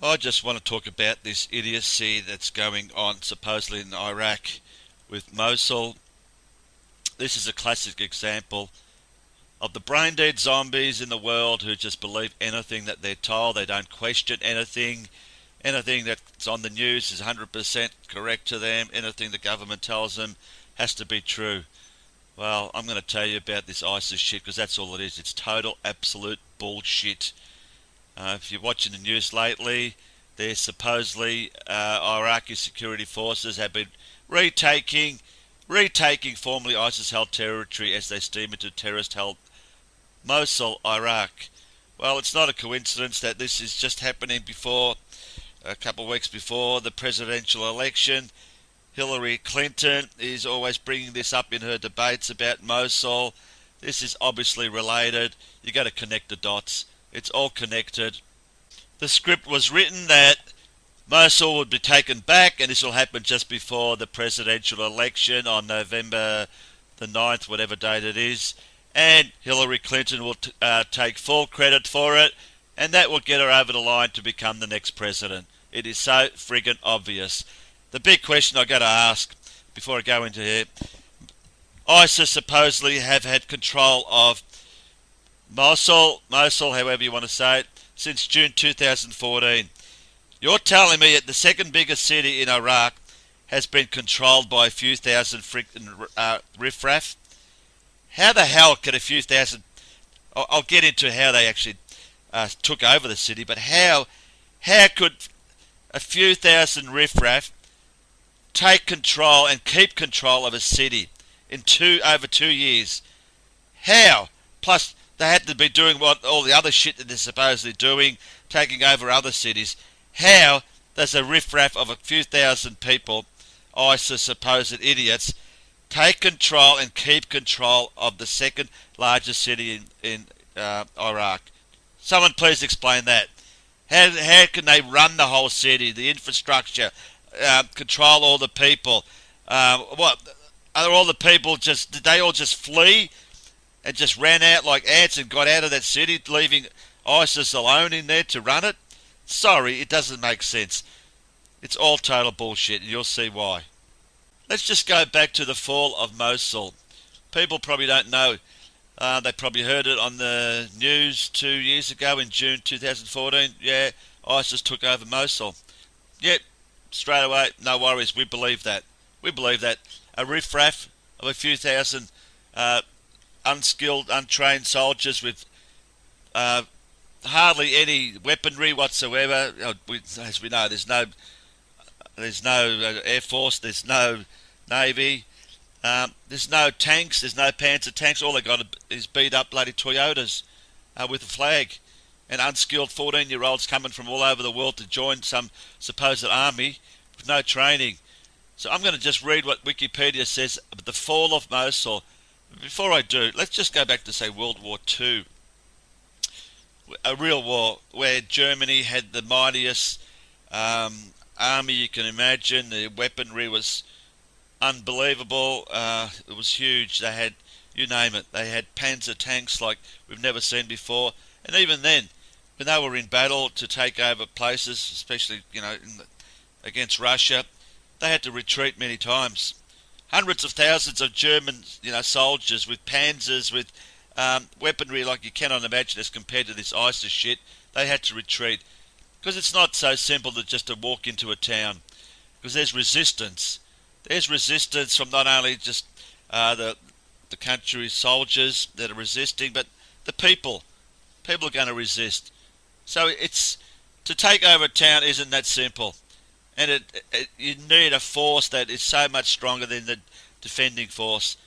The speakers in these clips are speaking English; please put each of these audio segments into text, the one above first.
I just want to talk about this idiocy that's going on supposedly in Iraq with Mosul. This is a classic example of the brain dead zombies in the world who just believe anything that they're told. They don't question anything. Anything that's on the news is 100% correct to them. Anything the government tells them has to be true. Well, I'm going to tell you about this ISIS shit because that's all it is. It's total, absolute bullshit. If you're watching the news lately, there's supposedly Iraqi security forces have been retaking formerly ISIS-held territory as they steam into terrorist-held Mosul, Iraq. Well, it's not a coincidence that this is just happening before, a couple of weeks before the presidential election. Hillary Clinton is always bringing this up in her debates about Mosul. This is obviously related. You got to connect the dots. It's all connected. The script was written that Mosul would be taken back, and this will happen just before the presidential election on November the 9th, whatever date it is. And Hillary Clinton will take full credit for it, and that will get her over the line to become the next president. It is so friggin' obvious. The big question I got to ask before I go into here: ISIS supposedly have had control of Mosul, however you want to say it, since June 2014. You're telling me that the second biggest city in Iraq has been controlled by a few thousand riffraff? How the hell could a few thousand... I'll get into how they actually took over the city, but how could a few thousand riffraff take control and keep control of a city in over 2 years? How? Plus, they had to be doing what all the other shit that they're supposedly doing, taking over other cities. How does a riffraff of a few thousand people, ISIS supposed idiots, take control and keep control of the second largest city in Iraq? Someone please explain that. How can they run the whole city, the infrastructure, control all the people? What are all the people just? Did they all just flee and just ran out like ants and got out of that city, leaving ISIS alone in there to run it? Sorry, it doesn't make sense. It's all total bullshit, and you'll see why. Let's just go back to the fall of Mosul. People probably don't know. They probably heard it on the news 2 years ago in June 2014. Yeah, ISIS took over Mosul. Yep, straight away, no worries. We believe that. We believe that. A riffraff of a few thousand unskilled, untrained soldiers with hardly any weaponry whatsoever. As we know, there's no air force, there's no navy, there's no tanks, there's no Panzer tanks. All they got is beat up bloody Toyotas with a flag, and unskilled 14-year-olds coming from all over the world to join some supposed army with no training. So I'm going to just read what Wikipedia says about the fall of Mosul. Before I do, let's just go back to, say, World War II. A real war where Germany had the mightiest army you can imagine. The weaponry was unbelievable. It was huge. They had, you name it, they had Panzer tanks like we've never seen before. And even then, when they were in battle to take over places, especially against Russia, they had to retreat many times. Hundreds of thousands of German soldiers with panzers, with weaponry like you cannot imagine as compared to this ISIS shit. They had to retreat because it's not so simple to walk into a town, because there's resistance. There's resistance from not only just the country's soldiers that are resisting, but the people. People are going to resist. So it's to take over a town isn't that simple, and you need a force that is so much stronger than the defending force,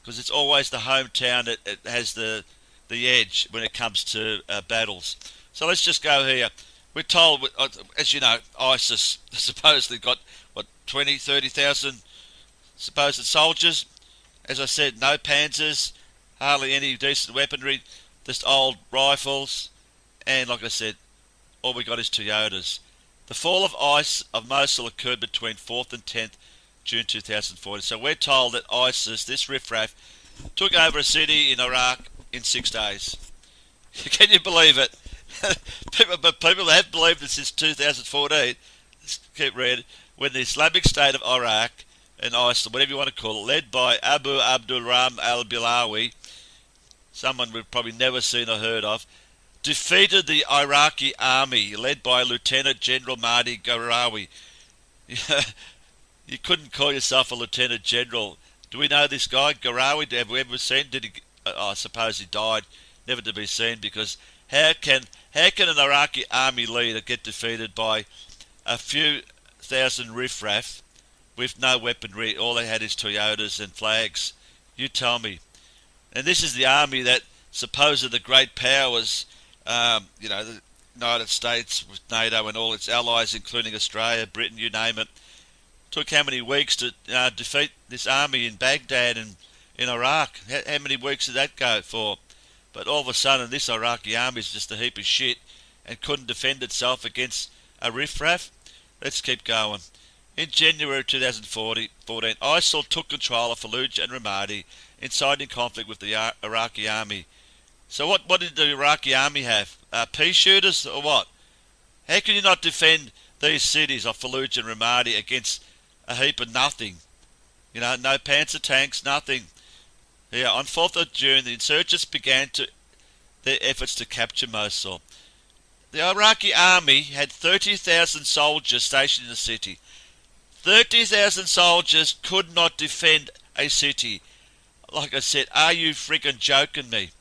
because it's always the hometown that has the edge when it comes to battles. So let's just go here. We're told, as you know, ISIS supposedly got, 20, 30,000 supposed soldiers. As I said, no panzers, hardly any decent weaponry, just old rifles, and like I said, all we got is Toyotas. The fall of Mosul occurred between 4th and 10th June 2014. So we're told that ISIS, this riffraff, took over a city in Iraq in 6 days. Can you believe it? But people have believed it since 2014. Let's keep reading. When the Islamic State of Iraq and ISIL, whatever you want to call it, led by Abu Abdul Ram al-Bilawi, someone we've probably never seen or heard of, defeated the Iraqi army led by Lieutenant General Mahdi Gharawi. You couldn't call yourself a lieutenant general. Do we know this guy, Gharawi? Have we ever seen? Did he? I suppose he died, never to be seen. Because how can an Iraqi army leader get defeated by a few thousand riffraff with no weaponry? All they had is Toyotas and flags. You tell me. And this is the army that supposed the great powers, the United States with NATO and all its allies, including Australia, Britain, you name it, took how many weeks to defeat this army in Baghdad and in Iraq? How many weeks did that go for? But all of a sudden, this Iraqi army is just a heap of shit and couldn't defend itself against a riffraff. Let's keep going. In January 2014, ISIL took control of Fallujah and Ramadi, inciting conflict with the Iraqi army. So what did the Iraqi army have? Pea shooters or what? How can you not defend these cities of Fallujah and Ramadi against a heap of nothing? No panzer tanks, nothing. Yeah, on 4th of June, the insurgents began their efforts to capture Mosul. The Iraqi army had 30,000 soldiers stationed in the city. 30,000 soldiers could not defend a city. Like I said, are you freaking joking me?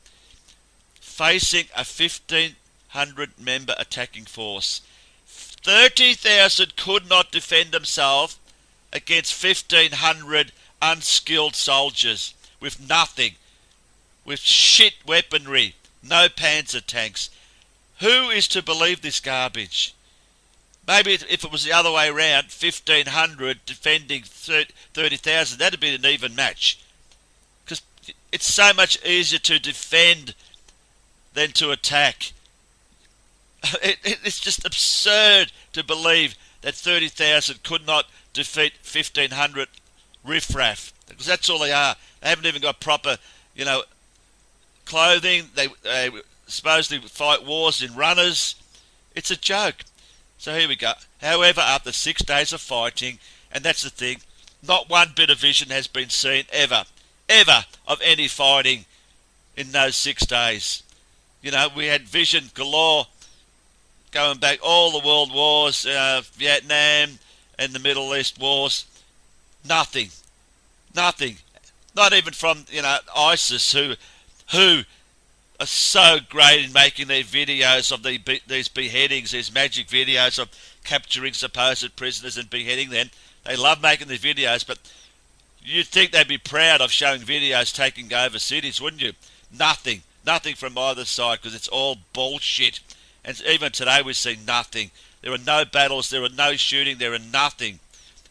Facing a 1,500 member attacking force. 30,000 could not defend themselves against 1,500 unskilled soldiers with nothing, with shit weaponry, no panzer tanks. Who is to believe this garbage? Maybe if it was the other way around, 1,500 defending 30,000, that'd be an even match. Because it's so much easier to defend than to attack. It's just absurd to believe that 30,000 could not defeat 1,500 riffraff. Because that's all they are. They haven't even got proper, clothing. They supposedly fight wars in runners. It's a joke. So here we go. However, after 6 days of fighting, and that's the thing, not one bit of vision has been seen ever of any fighting in those 6 days. We had vision galore going back all the world wars, Vietnam and the Middle East wars. Nothing. Not even from, ISIS, who are so great in making their videos of these beheadings, these magic videos of capturing supposed prisoners and beheading them. They love making these videos, but you'd think they'd be proud of showing videos taking over cities, wouldn't you? Nothing from either side, because it's all bullshit. And even today we see nothing. There are no battles, there are no shooting, there are nothing.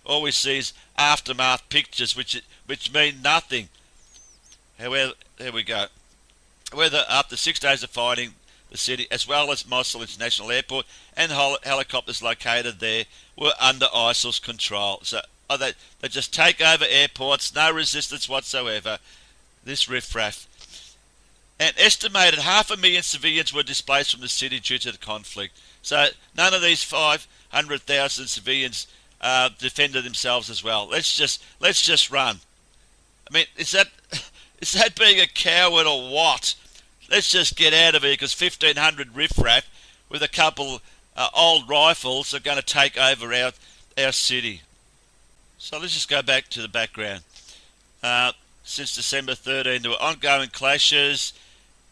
All we see is aftermath pictures, which mean nothing. However, there we go. Whether after 6 days of fighting, the city, as well as Mosul International Airport and helicopters located there, were under ISIL's control. So they just take over airports, no resistance whatsoever. This riffraff. An estimated 500,000 civilians were displaced from the city due to the conflict. So none of these 500,000 civilians defended themselves as well. Let's just run. I mean, is that being a coward or what? Let's just get out of here, because 1,500 riffraff with a couple old rifles are going to take over our city. So let's just go back to the background. Since December 13, there were ongoing clashes.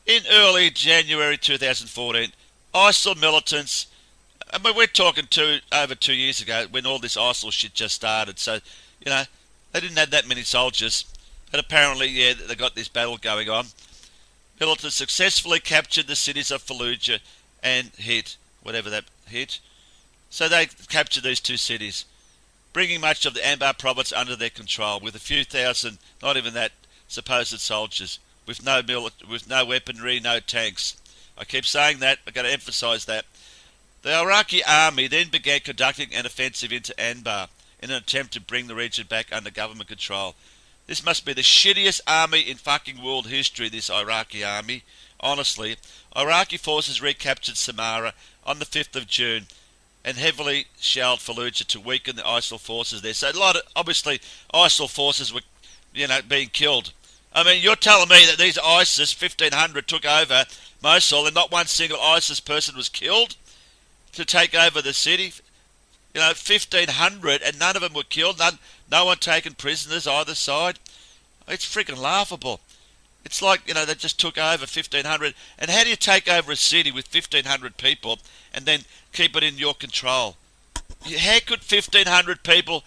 In early January 2014, ISIL militants, I mean, we're talking over 2 years ago when all this ISIL shit just started. So, they didn't have that many soldiers. But apparently, they got this battle going on. Militants successfully captured the cities of Fallujah and hit. So they captured these two cities, bringing much of the Anbar province under their control, with a few thousand, not even that, supposed soldiers, with no weaponry, no tanks. I keep saying that, I've got to emphasise that. The Iraqi army then began conducting an offensive into Anbar in an attempt to bring the region back under government control. This must be the shittiest army in fucking world history, this Iraqi army. honestly. Iraqi forces recaptured Samarra on the 5th of June and heavily shelled Fallujah to weaken the ISIL forces there. So a lot of, obviously, ISIL forces were, being killed. I mean, you're telling me that these ISIS, 1,500, took over Mosul and not one single ISIS person was killed to take over the city? 1,500 and none of them were killed, no one taken prisoners either side. It's freaking laughable. It's like, they just took over 1,500. And how do you take over a city with 1,500 people and then keep it in your control? How could 1,500 people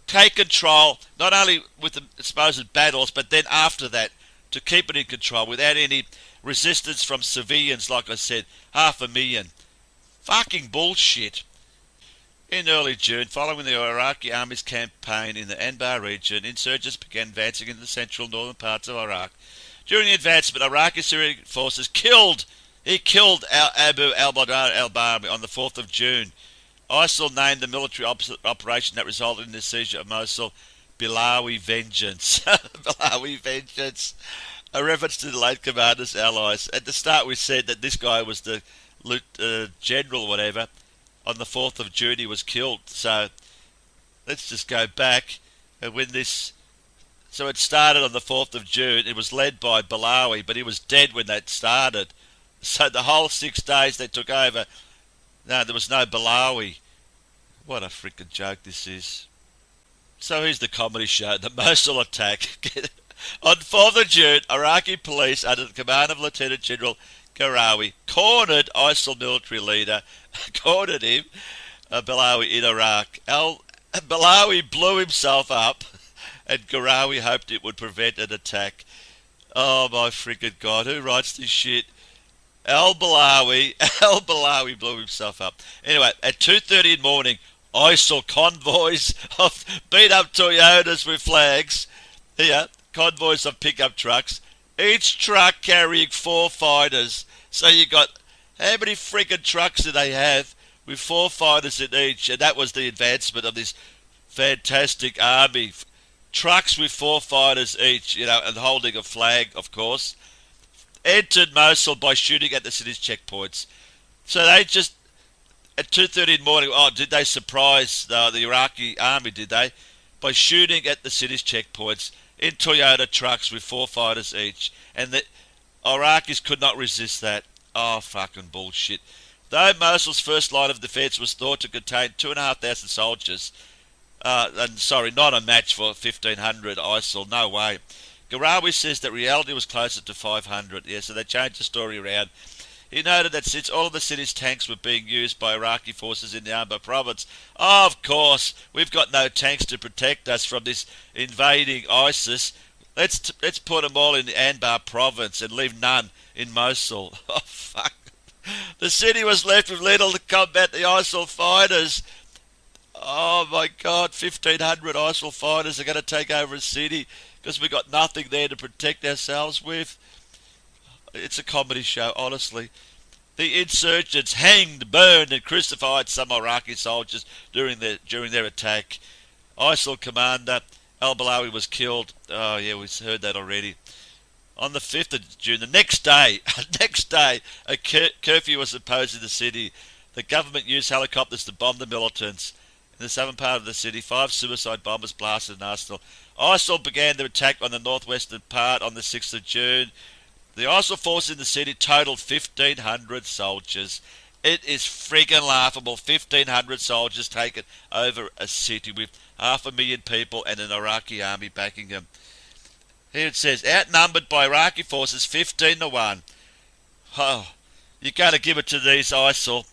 take control, not only with the supposed battles, but then after that, to keep it in control without any resistance from civilians, like I said, 500,000. Fucking bullshit. In early June, following the Iraqi army's campaign in the Anbar region, insurgents began advancing into the central northern parts of Iraq. During the advancement, Iraqi Syrian forces killed Abu al-Badr al-Barmi on the 4th of June. ISIL named the military operation that resulted in the seizure of Mosul Bilawi Vengeance. Bilawi Vengeance. A reference to the late commander's allies. At the start we said that this guy was the general or whatever. On the 4th of June he was killed. So let's just go back. And so it started on the 4th of June. It was led by Bilawi, but he was dead when that started. So the whole 6 days they took over, no, there was no Bilawi. What a freaking joke this is. So here's the comedy show, the Mosul attack. On 4th of June, Iraqi police under the command of Lieutenant General Garawi cornered ISIL military leader, cornered him, Bilawi, in Iraq. Bilawi blew himself up and Garawi hoped it would prevent an attack. Oh my freaking God, who writes this shit? Al-Bilawi blew himself up. Anyway, at 2:30 in the morning, ISIL convoys of beat-up Toyotas with flags, convoys of pickup trucks, each truck carrying 4 fighters. So you got, how many freaking trucks do they have with 4 fighters in each? And that was the advancement of this fantastic army. Trucks with 4 fighters each, and holding a flag, of course. Entered Mosul by shooting at the city's checkpoints. So they just, at 2:30 in the morning, did they surprise the Iraqi army, did they? By shooting at the city's checkpoints in Toyota trucks with 4 fighters each. And the Iraqis could not resist that. Oh, fucking bullshit. Though Mosul's first line of defence was thought to contain 2,500 soldiers, not a match for 1,500 ISIL, no way. Garawi says that reality was closer to 500. Yeah, so they changed the story around. He noted that since all of the city's tanks were being used by Iraqi forces in the Anbar province, of course, we've got no tanks to protect us from this invading ISIS. Let's put them all in the Anbar province and leave none in Mosul. Oh, fuck. The city was left with little to combat the ISIL fighters. Oh, my God, 1,500 ISIL fighters are going to take over a city because we've got nothing there to protect ourselves with. It's a comedy show, honestly. The insurgents hanged, burned and crucified some Iraqi soldiers during their attack. ISIL commander al-Bilawi was killed. Oh yeah, we've heard that already. On the 5th of June, the next day, a curfew was imposed in the city. The government used helicopters to bomb the militants. In the southern part of the city, 5 suicide bombers blasted an arsenal. ISIL began their attack on the northwestern part on the 6th of June. The ISIL force in the city totaled 1,500 soldiers. It is freaking laughable. 1,500 soldiers taken over a city with 500,000 people and an Iraqi army backing them. Here it says, outnumbered by Iraqi forces 15-1. Oh, you got to give it to these ISIL.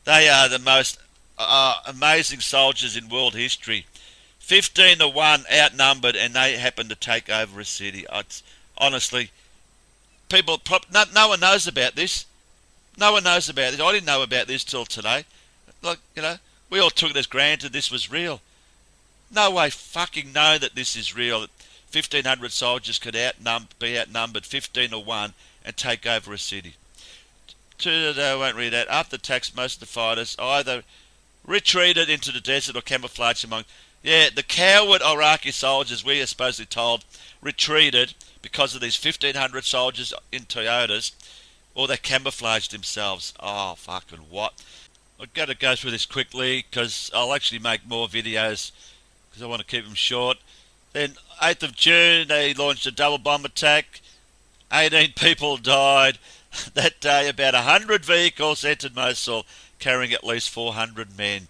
They are the most amazing soldiers in world history. 15-1 outnumbered, and they happen to take over a city. Honestly, no one knows about this. No one knows about this. I didn't know about this till today. We all took it as granted this was real. No way fucking know that this is real. That 1,500 soldiers could be outnumbered 15-1 and take over a city. I won't read that. After attacks, most of the fighters either retreated into the desert or camouflaged among Yeah, the coward Iraqi soldiers, we are supposedly told, retreated because of these 1,500 soldiers in Toyotas, or they camouflaged themselves. Oh, fucking what? I've got to go through this quickly because I'll actually make more videos because I want to keep them short. Then 8th of June, they launched a double bomb attack. 18 people died. That day, about 100 vehicles entered Mosul, carrying at least 400 men.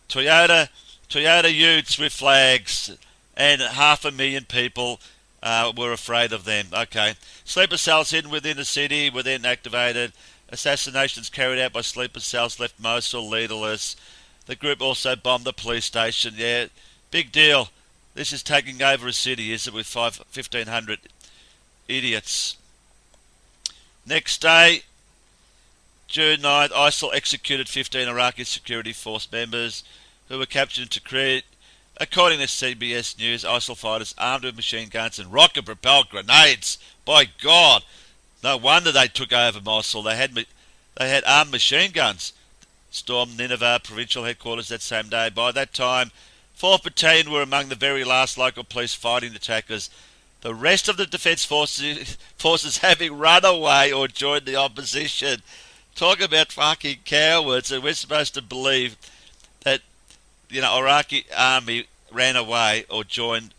Toyota youths with flags, and 500,000 people were afraid of them. Okay. Sleeper cells hidden within the city were then activated. Assassinations carried out by sleeper cells left Mosul leaderless. The group also bombed the police station. Yeah, big deal. This is taking over a city, is it, with 1,500 idiots. Next day, June 9th, ISIL executed 15 Iraqi security force members who were captured in Tikrit. According to CBS News, ISIL fighters armed with machine guns and rocket-propelled grenades. By God, no wonder they took over Mosul. They had armed machine guns. Stormed Nineveh provincial headquarters that same day. By that time, 4th Battalion were among the very last local police fighting the attackers. The rest of the defence forces having run away or joined the opposition. Talk about fucking cowards, and we're supposed to believe that, Iraqi army ran away or joined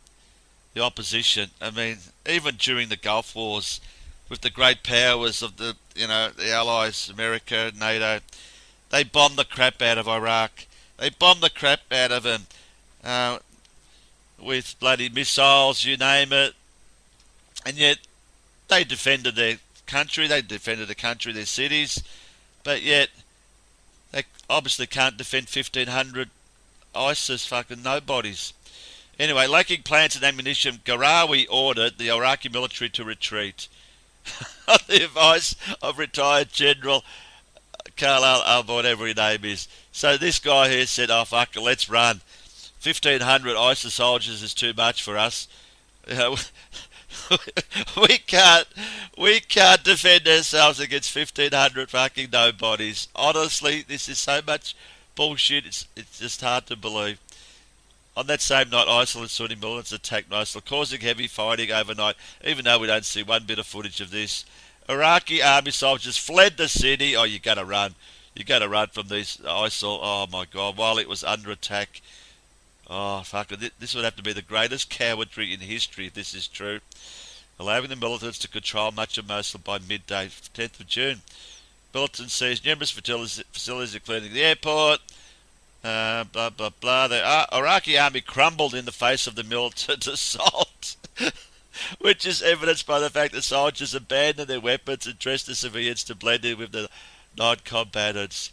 the opposition. I mean, even during the Gulf Wars, with the great powers of the Allies, America, NATO, they bombed the crap out of Iraq. They bombed the crap out of them with bloody missiles, you name it. And yet, they defended their country, their cities, but yet, they obviously can't defend 1,500 ISIS fucking nobodies. Anyway, lacking plans and ammunition, Garawi ordered the Iraqi military to retreat. On the advice of retired General Khalil whatever his name is. So this guy here said, oh fuck it, let's run. 1,500 ISIS soldiers is too much for us. We can't defend ourselves against 1,500 fucking nobodies. Honestly, this is so much bullshit, it's just hard to believe. On that same night, ISIL and Sunni militants attacked Mosul, causing heavy fighting overnight, even though we don't see one bit of footage of this. Iraqi army soldiers fled the city. Oh, you gotta run. You gotta run from these ISIL. Oh my God, while it was under attack. Oh, fuck it. This would have to be the greatest cowardry in history if this is true. Allowing the militants to control much of Mosul by midday, 10th of June. Militants seized numerous facilities including the airport, blah, blah, blah. The Iraqi army crumbled in the face of the militant assault, which is evidenced by the fact that soldiers abandoned their weapons and dressed as civilians to blend in with the non-combatants.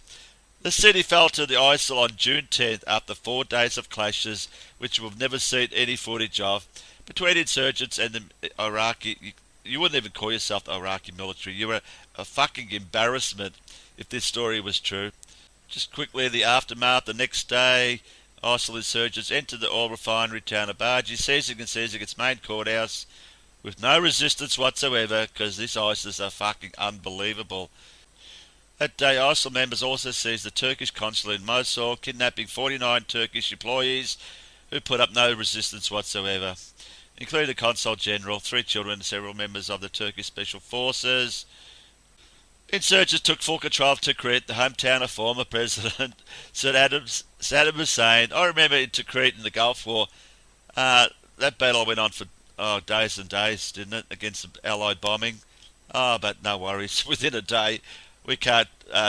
The city fell to the ISIL on June 10th after 4 days of clashes, which we've never seen any footage of, between insurgents and the Iraqi. You wouldn't even call yourself the Iraqi military. You were a fucking embarrassment if this story was true. Just quickly, the aftermath, the next day, ISIL insurgents entered the oil refinery town of Baji, seizing its main courthouse with no resistance whatsoever, because this ISIS are fucking unbelievable. That day, ISIL members also seized the Turkish consulate in Mosul, kidnapping 49 Turkish employees who put up no resistance whatsoever, including the Consul General, 3 children and several members of the Turkish Special Forces. Insurgents took full control of Tikrit, the hometown of former President Saddam Hussein. I remember in Tikrit in the Gulf War, that battle went on for days and days, didn't it, against the Allied bombing? But no worries, within a day we can't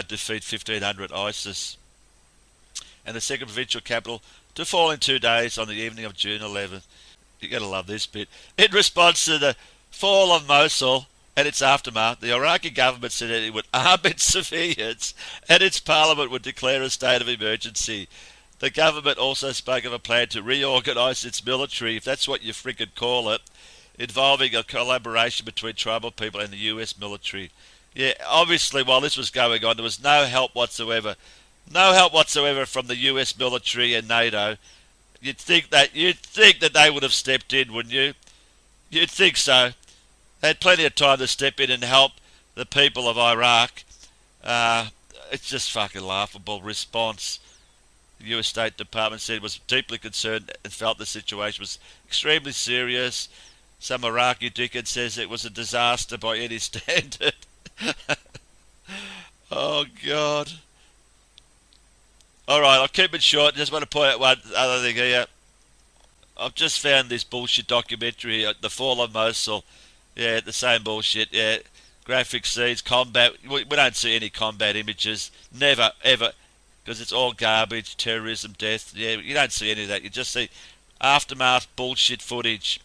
defeat 1,500 ISIS. And the second provincial capital to fall in 2 days on the evening of June 11th. You gotta love this bit. In response to the fall of Mosul and its aftermath, the Iraqi government said that it would arm its civilians and its parliament would declare a state of emergency. The government also spoke of a plan to reorganise its military, if that's what you frickin' call it, involving a collaboration between tribal people and the US military. Yeah, obviously while this was going on, there was no help whatsoever. No help whatsoever from the US military and NATO. You'd think that they would have stepped in, wouldn't you? You'd think so. They had plenty of time to step in and help the people of Iraq. It's just fucking laughable response. The US State Department said was deeply concerned and felt the situation was extremely serious. Some Iraqi dickhead says it was a disaster by any standard. Oh, God. Alright, I'll keep it short. Just want to point out one other thing here. I've just found this bullshit documentary, The Fall of Mosul. Yeah, the same bullshit. Yeah, graphic scenes, combat. We don't see any combat images. Never, ever. Because it's all garbage, terrorism, death. Yeah, you don't see any of that. You just see aftermath bullshit footage.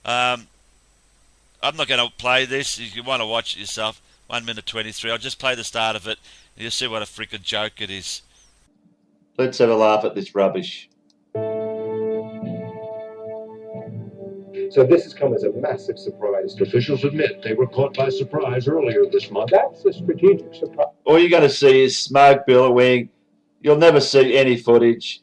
I'm not going to play this. If you want to watch it yourself, 1 minute 23. I'll just play the start of it, and you'll see what a freaking joke it is. Let's have a laugh at this rubbish. So this has come as a massive surprise. Officials admit they were caught by surprise earlier this month. That's a strategic surprise. All you're going to see is smoke billowing. You'll never see any footage.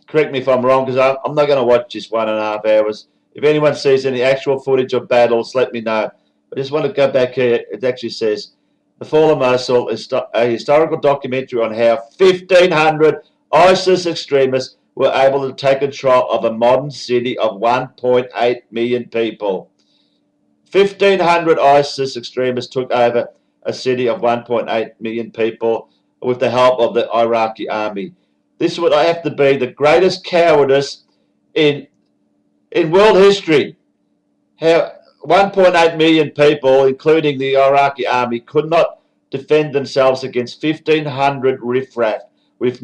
Correct me if I'm wrong, because I'm not going to watch this 1.5 hours. If anyone sees any actual footage of battles, let me know. I just want to go back here. It actually says, The Fall of Mosul is a historical documentary on how 1,500 ISIS extremists were able to take control of a modern city of 1.8 million people. 1,500 ISIS extremists took over a city of 1.8 million people with the help of the Iraqi army. This would have to be the greatest cowardice in world history. How 1.8 million people, including the Iraqi army, could not defend themselves against 1,500 riffraff with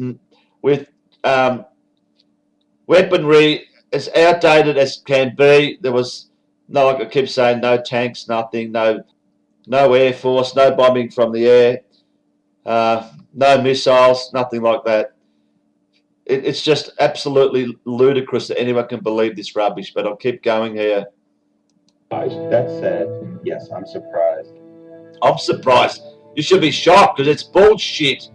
weaponry as outdated as can be. There was no, like I keep saying, no tanks, nothing, no air force, no bombing from the air, no missiles, nothing like that. It's just absolutely ludicrous that anyone can believe this rubbish, but I'll keep going here. That said, yes, I'm surprised. I'm surprised. You should be shocked because it's bullshit.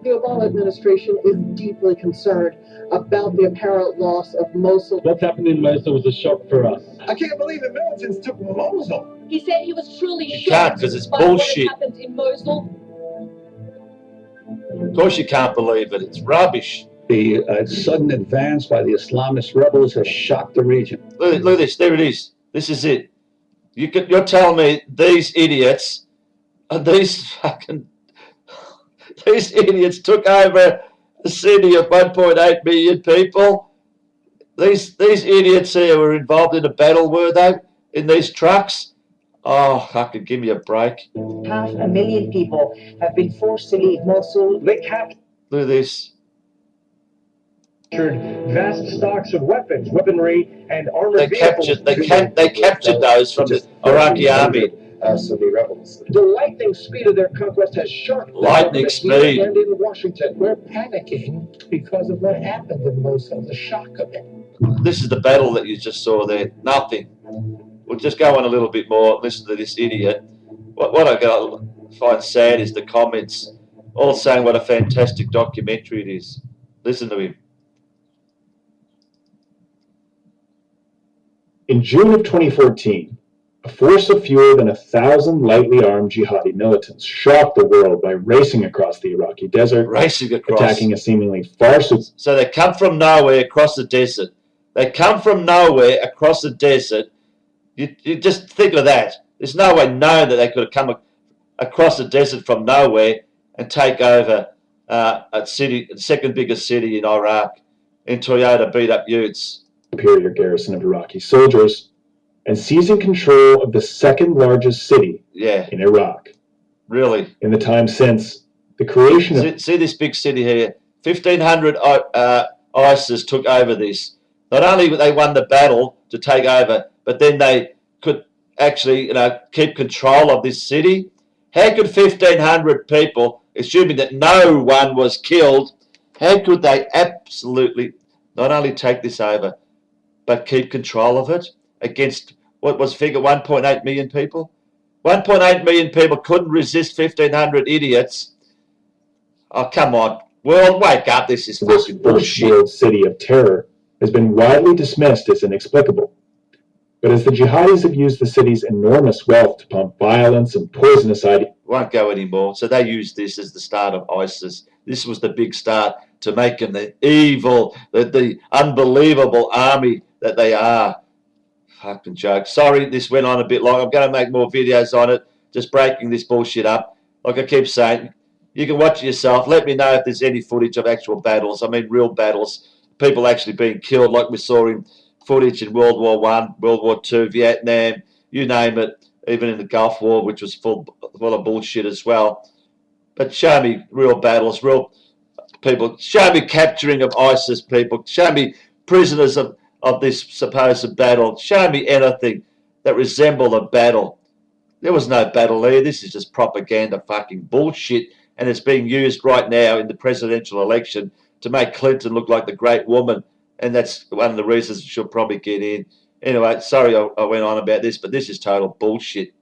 The Obama administration is deeply concerned about the apparent loss of Mosul. What's happened in Mosul was a shock for us. I can't believe the militants took Mosul. He said he was truly You shocked can't, because it's by bullshit. what happened in Mosul. Of course you can't believe it. It's rubbish. The sudden advance by the Islamist rebels has shocked the region. Look at this. There it is. This is it. You're telling me these idiots, these idiots took over a city of 1.8 million people? These idiots here were involved in a battle, were they? In these trucks? Oh, I could give me a break. 500,000 people have been forced to leave Mosul. They captured Look at this. vast stocks of weapons, weaponry, and armored They vehicles. captured those from the Iraqi army. Sunni rebels. The lightning speed of their conquest has shocked the Lightning government speed. here and in Washington. We're panicking because of what happened in Mosul, the shock of it. This is the battle that you just saw there. Nothing. We'll just go on a little bit more. Listen to this idiot. What I find sad is the comments all saying what a fantastic documentary it is. Listen to him. In June of 2014, a force of fewer than 1,000 lightly armed jihadi militants shocked the world by racing across the Iraqi desert, attacking a seemingly far superior. So they come from nowhere across the desert. They come from nowhere across the desert. You just think of that. There's no way known that they could have come across the desert from nowhere and take over a city, the second biggest city in Iraq, in Toyota beat-up utes. Superior garrison of Iraqi soldiers, and seizing control of the second largest city in Iraq. Really? In the time since the creation of... See this big city here? 1,500 ISIS took over this. Not only they won the battle to take over, but then they could actually keep control of this city. How could 1,500 people, assuming that no one was killed, how could they absolutely not only take this over, but keep control of it against what was figure 1.8 million people? 1.8 million people couldn't resist 1,500 idiots. Oh, come on. World, wake up. This is fucking bullshit. World city of terror has been widely dismissed as inexplicable. But as the jihadis have used the city's enormous wealth to pump violence and poisonous ideas, won't go anymore. So they used this as the start of ISIS. This was the big start to make them the evil, the unbelievable army that they are. Fucking joke. Sorry, this went on a bit long. I'm going to make more videos on it, just breaking this bullshit up. Like I keep saying, you can watch it yourself. Let me know if there's any footage of actual battles. I mean, real battles. People actually being killed, like we saw in footage in World War I, World War II, Vietnam, you name it, even in the Gulf War, which was full of bullshit as well. But show me real battles, real people. Show me capturing of ISIS people. Show me prisoners of this supposed battle. Show me anything that resembled a battle. There was no battle here. This is just propaganda fucking bullshit, and it's being used right now in the presidential election to make Clinton look like the great woman, and that's one of the reasons she'll probably get in. Anyway, sorry I went on about this, but this is total bullshit.